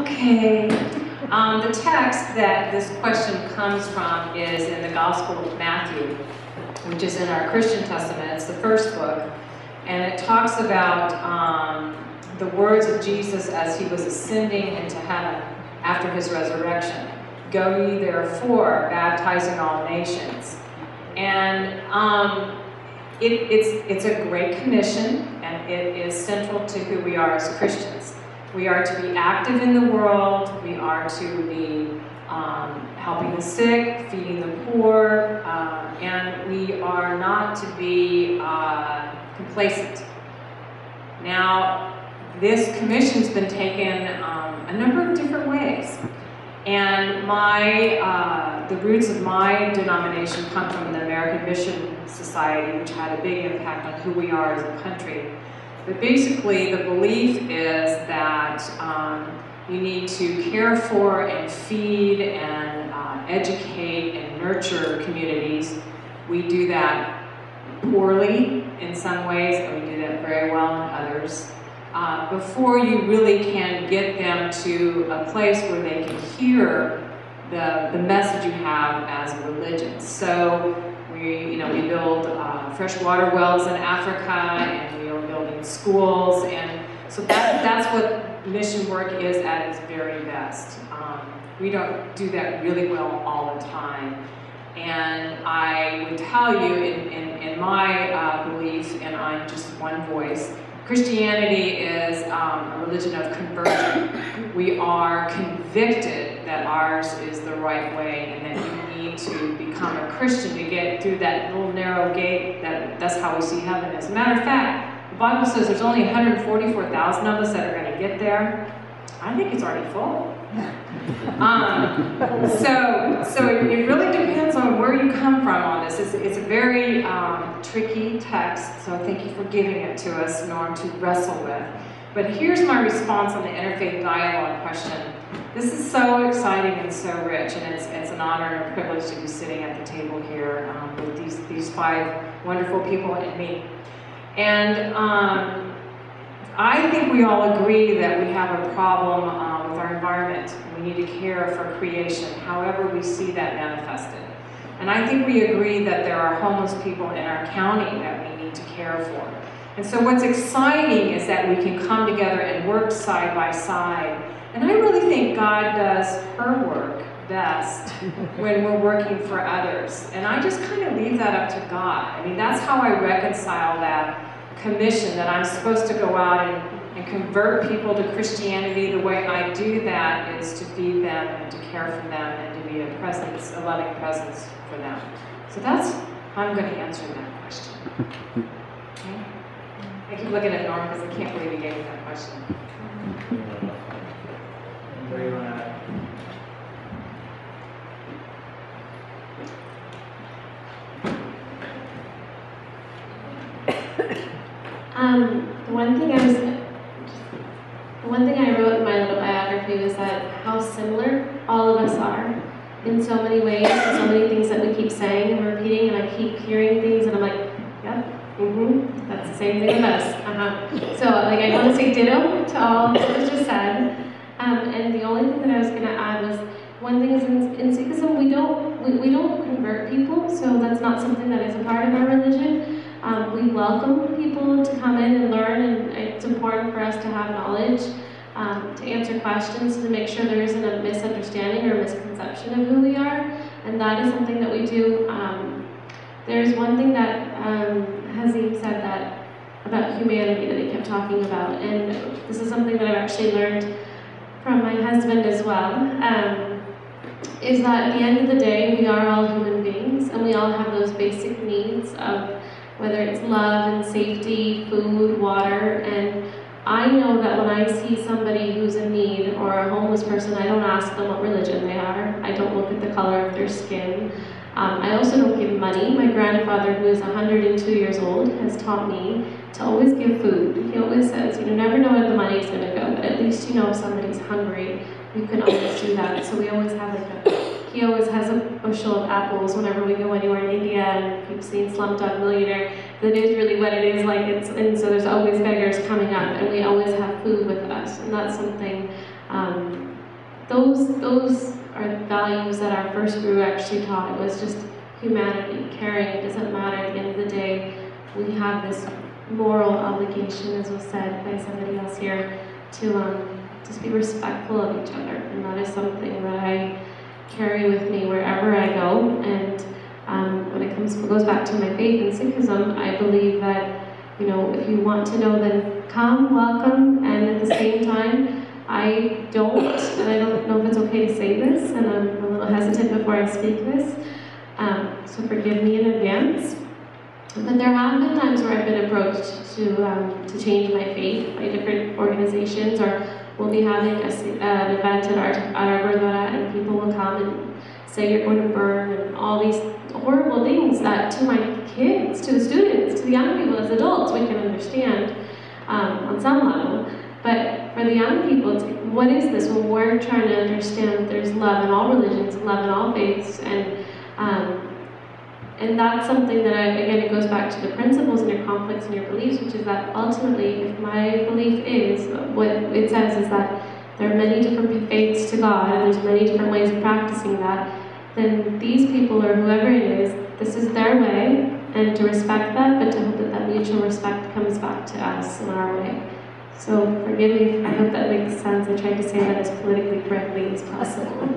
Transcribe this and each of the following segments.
Okay. The text that this question comes from is in the Gospel of Matthew, which is in our Christian Testament. It's the first book. And it talks about the words of Jesus as he was ascending into heaven after his resurrection. Go ye therefore, baptizing all nations. And it's a great commission, and it is central to who we are as Christians. We are to be active in the world. We are to be helping the sick, feeding the poor, and we are not to be complacent. Now, this commission's been taken a number of different ways. And the roots of my denomination come from the American Mission Society, which had a big impact on who we are as a country. But basically, the belief is that you need to care for and feed and educate and nurture communities. We do that poorly in some ways, and we do that very well in others. Before you really can get them to a place where they can hear the message you have as a religion. So we build fresh water wells in Africa, and we are building schools, and so that's what mission work is at its very best. We don't do that really well all the time. And I would tell you, in my belief, and I'm just one voice, Christianity is a religion of conversion. We are convicted that ours is the right way, and that you need to become a Christian to get through that little narrow gate. That's how we see heaven. As a matter of fact, the Bible says there's only 144,000 of us that are going to get there. I think it's already full. So it really depends on where you come from on this. It's a very tricky text, so thank you for giving it to us in order to wrestle with. But here's my response on the interfaith dialogue question. This is so exciting and so rich, and it's an honor and a privilege to be sitting at the table here with these five wonderful people and me. And I think we all agree that we have a problem with our environment, and we need to care for creation, however we see that manifested. And I think we agree that there are homeless people in our county that we need to care for. And so what's exciting is that we can come together and work side by side. And I really think God does her work best when we're working for others. And I just kind of leave that up to God. I mean, that's how I reconcile that commission, that I'm supposed to go out and convert people to Christianity. The way I do that is to feed them and to care for them and to be a presence, a loving presence for them. So that's how I'm going to answer that question. Okay? I keep looking at Norm because I can't believe he gave me that question. Where you want to the one thing I wrote in my little biography was that how similar all of us are in so many ways, and so many things that we keep saying and repeating, and I keep hearing things, and I'm like, yep, that's the same thing with us. So like I want to say ditto to all that was just said. And the only thing that I was going to add was, one thing is in Sikhism, we don't convert people, so that's not something that is a part of our religion. We welcome people to come in and learn, and it's important for us to have knowledge, to answer questions, to make sure there isn't a misunderstanding or misconception of who we are, and that is something that we do. There's one thing that Hazim said that about humanity that he kept talking about, and this is something that I've actually learned from my husband as well, is that at the end of the day, we are all human beings, and we all have those basic needs of whether it's love and safety, food, water, and I know that when I see somebody who's in need or a homeless person, I don't ask them what religion they are. I don't look at the color of their skin. I also don't give money. My grandfather, who is 102 years old, has taught me to always give food. He always says, you never know where the money's going to go, but at least you know if somebody's hungry, you can always do that. So we always have he always has a bushel of apples whenever we go anywhere in India, and keep seeing Slumdog Millionaire. That is really what it is like. And so there's always beggars coming up, and we always have food with us, and that's something those are values that our first guru actually taught. It was just humanity, caring. It doesn't matter. At the end of the day, we have this moral obligation, as was said by somebody else here, to just be respectful of each other. And that is something that I carry with me wherever I go. And when it goes back to my faith in Sikhism, I believe that, if you want to know, then come, welcome, and at the same time, I don't know if it's okay to say this, and I'm a little hesitant before I speak this, so forgive me in advance. But there have been times where I've been approached to change my faith by different organizations, or we'll be having an event at our Gurdwara, and people will come and say you're going to burn, and all these horrible things that to my kids, to the students, to the young people as adults, we can understand on some level. But for the young people, what is this? Well, we're trying to understand that there's love in all religions, love in all faiths, and that's something that, again, it goes back to the principles and your conflicts and your beliefs, which is that ultimately, if my belief is, what it says is that there are many different faiths to God, and there's many different ways of practicing that, then these people, or whoever it is, this is their way, and to respect that, but to hope that that mutual respect comes back to us in our way. So forgive me, I hope that makes sense. I tried to say that as politically correctly as possible.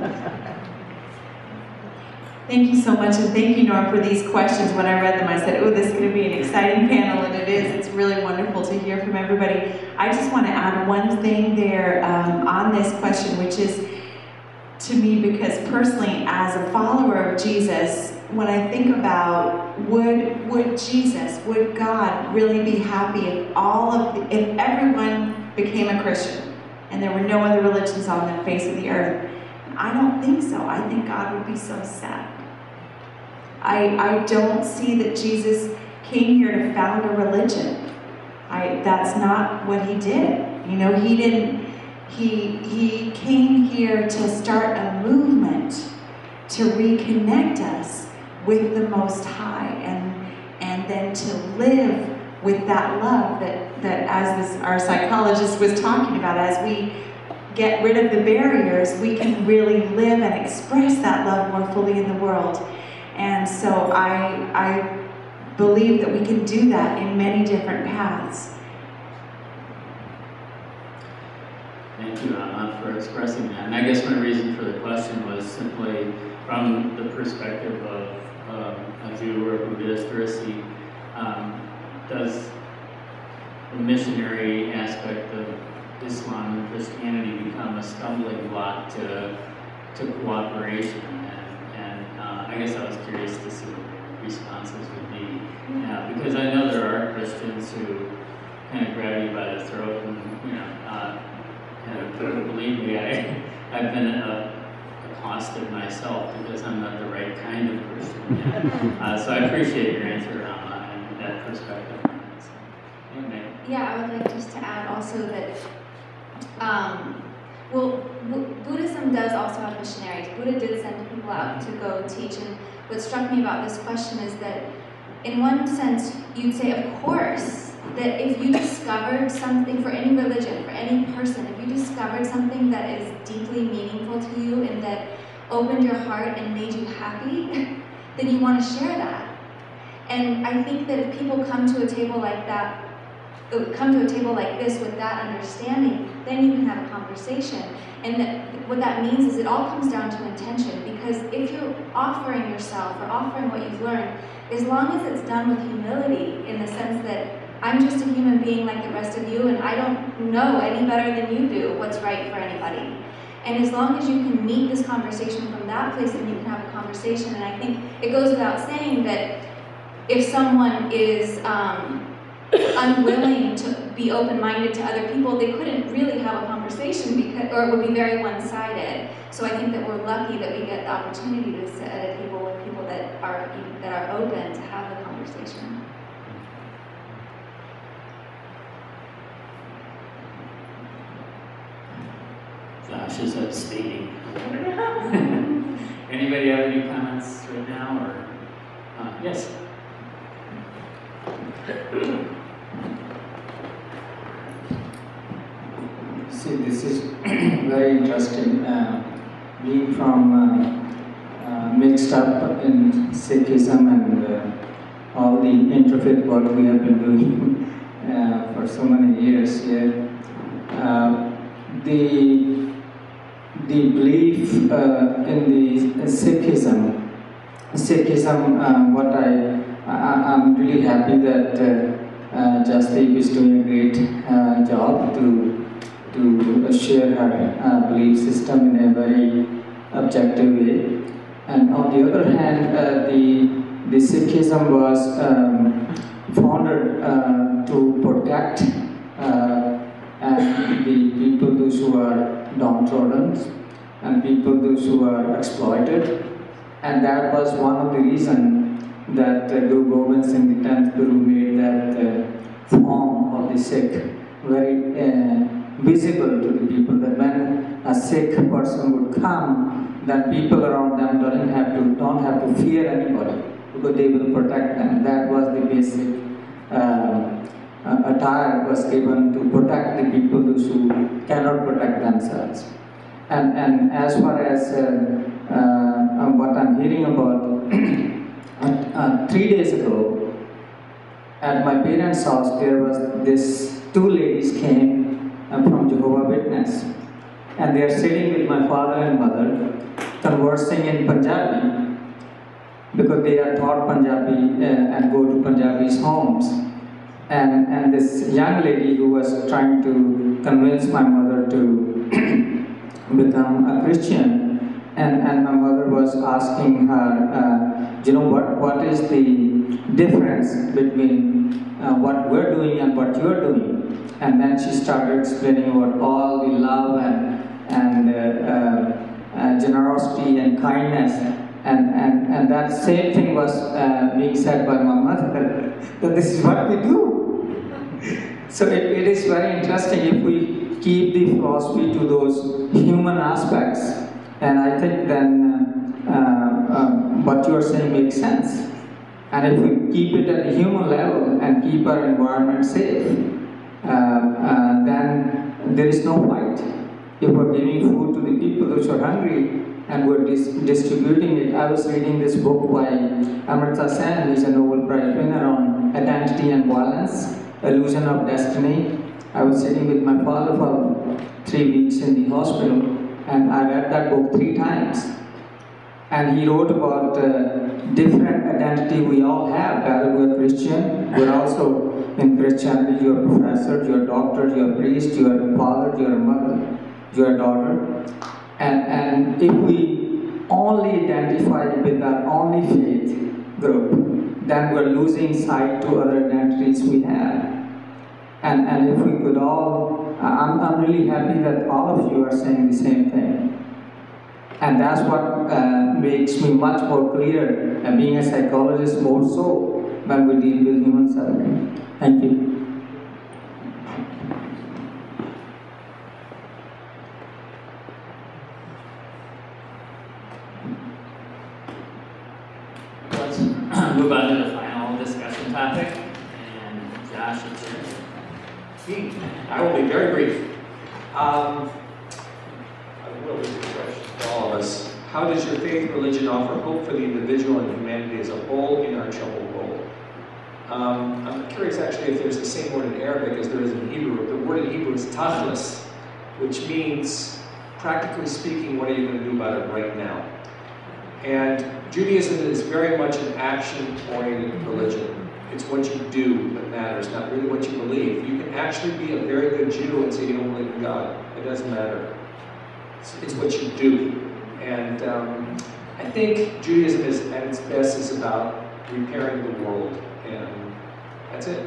Thank you so much, and thank you, Norm, for these questions. When I read them, I said, oh, this is going to be an exciting panel, and it is. It's really wonderful to hear from everybody. I just want to add one thing there on this question, which is, to me, because personally, as a follower of Jesus, when I think about would Jesus, would God really be happy if everyone became a Christian and there were no other religions on the face of the earth? I don't think so. I think God would be so sad. I don't see that Jesus came here to found a religion. That's not what he did. He didn't. He came here to start a movement to reconnect us with the Most High, and then to live with that love that as our psychologist was talking about, as we get rid of the barriers, we can really live and express that love more fully in the world. And so I believe that we can do that in many different paths. Thank you, Anna, for expressing that. And I guess my reason for the question was simply from the perspective of a Jew or a Buddhist or a Sikh, does the missionary aspect of Islam and Christianity become a stumbling block to cooperation? And I guess I was curious to see what the responses would be. Because I know there are Christians who kind of grab you by the throat and, believe me, I've been accosted myself because I'm not the right kind of Christian yet. So I appreciate your answer and that perspective. Yeah, I would like just to add also that, Buddhism does also have missionaries. Buddha did send people out to go teach, and what struck me about this question is that in one sense, you'd say, of course, that if you discovered something for any religion, for any person, if you discovered something that is deeply meaningful to you and that opened your heart and made you happy, then you want to share that. And I think that if people come to a table like that, come to a table like this with that understanding, then you can have a conversation. And what that means is it all comes down to intention, because if you're offering yourself or offering what you've learned, as long as it's done with humility, in the sense that I'm just a human being like the rest of you, and I don't know any better than you do what's right for anybody. And as long as you can meet this conversation from that place, then you can have a conversation. And I think it goes without saying that if someone is unwilling to be open-minded to other people, they couldn't really have a conversation, or it would be very one-sided. So I think that we're lucky that we get the opportunity to sit at a table with people that are open to have the conversation. Josh is abstaining. Anybody have any comments right now, or yes? See, this is very interesting. being from mixed up in Sikhism and all the interfaith work we have been doing for so many years here. The belief in the Sikhism, what I'm really happy that Jasdeep is doing a great job to share her belief system in a very objective way. And on the other hand, the Sikhism was founded to protect and the people, those who are downtrodden, and people, those who are exploited. And that was one of the reasons that Guru Gobind Singh, the 10th Guru, made that form of the Sikh very visible to the people, that when a Sikh person would come, then people around them don't have to fear anybody, because they will protect them. That was the basic attire was given to protect the people, those who cannot protect themselves. And as far as what I'm hearing about, 3 days ago, at my parents' house, there was this 2 ladies came from Jehovah's Witness, and they are sitting with my father and mother, conversing in Punjabi, because they are taught Punjabi and go to Punjabi's homes. And this young lady who was trying to convince my mother to become a Christian, and my mother was asking her, what is the difference between what we're doing and what you're doing? And then she started explaining about all the love and generosity and kindness, and that same thing was being said by my mother, that this is what we do. So it is very interesting if we keep the philosophy to those human aspects, and I think then what you are saying makes sense. And if we keep it at the human level and keep our environment safe, then there is no fight. If we're giving food to the people who are hungry and we're distributing it. I was reading this book by Amartya Sen, who is a Nobel Prize winner on identity and violence, Illusion of Destiny. I was sitting with my father for 3 weeks in the hospital, and I read that book 3 times. And he wrote about different identity we all have, whether we're Christian, we're also in Christianity, you're a professor, you're a doctor, you're a priest, you're a father, you're a mother, you're a daughter. And if we only identify with our only faith group, then we're losing sight to other identities we have. And if we could all, I'm really happy that all of you are saying the same thing. And that's what makes me much more clear, and being a psychologist more so, when we deal with human suffering. Thank you. Let's move on to the final discussion topic. And Josh, it's yours. I will be very brief. I will be a question to all of us. How does your faith religion offer hope for the individual and humanity as a whole in our troubled world? I'm curious actually if there's the same word in Arabic as there is in Hebrew. The word in Hebrew is tachlis, which means, practically speaking, what are you going to do about it right now? And Judaism is very much an action-oriented religion. It's what you do that matters, not really what you believe. You can actually be a very good Jew and say you don't believe in God. It doesn't matter. It's what you do. And I think Judaism is, at its best, is about repairing the world. And that's it.